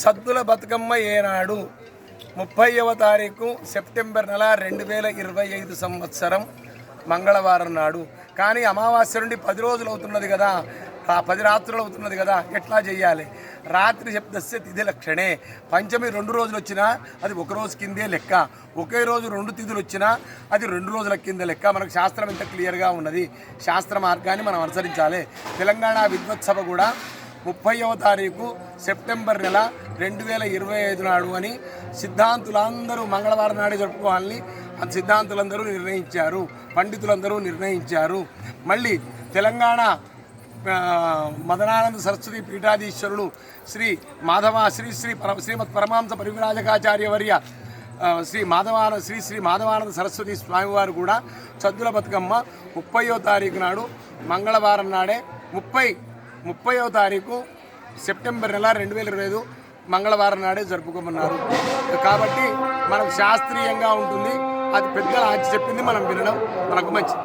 సద్దుల బతుకమ్మ ఏనాడు 30వ తారీఖు సెప్టెంబర్ నెల 2025 సంవత్సరం మంగళవారం నాడు. కానీ అమావాస్య నుండి 10 రోజులు అవుతున్నది కదా, 10 రాత్రులు అవుతున్నది కదా, ఎట్లా చేయాలి? రాత్రి శబ్దస్య తిథి లక్షణే. పంచమి 2 రోజులు వచ్చినా అది 1 రోజు కిందే లెక్క, ఒకే రోజు 2 తిథులు వచ్చినా అది 2 రోజుల కింద లెక్క. మనకు శాస్త్రం ఎంత క్లియర్గా ఉన్నది, శాస్త్ర మార్గాన్ని మనం అనుసరించాలి. తెలంగాణ విద్వత్ సభ కూడా 30వ తారీఖు సెప్టెంబర్ నెల 2025 నాడు అని సిద్ధాంతులందరూ మంగళవారం నాడే జరుపుకోవాలని సిద్ధాంతులందరూ నిర్ణయించారు, పండితులందరూ నిర్ణయించారు. మళ్ళీ తెలంగాణ మదనానంద సరస్వతి పీఠాధీశ్వరులు శ్రీ శ్రీమత్ పరమాంస పరివిరాజకాచార్యవర్య శ్రీ మాధవానంద సరస్వతి స్వామివారు కూడా సద్దుల బతుకమ్మ 30వ తారీఖు నాడు మంగళవారం నాడే 30వ తారీఖు సెప్టెంబర్ నెల 2025 మంగళవారం నాడే జరుపుకోమన్నారు. కాబట్టి మనకు శాస్త్రీయంగా ఉంటుంది, అది పెద్దలు చెప్పింది మనం వినడం మనకు మంచిది.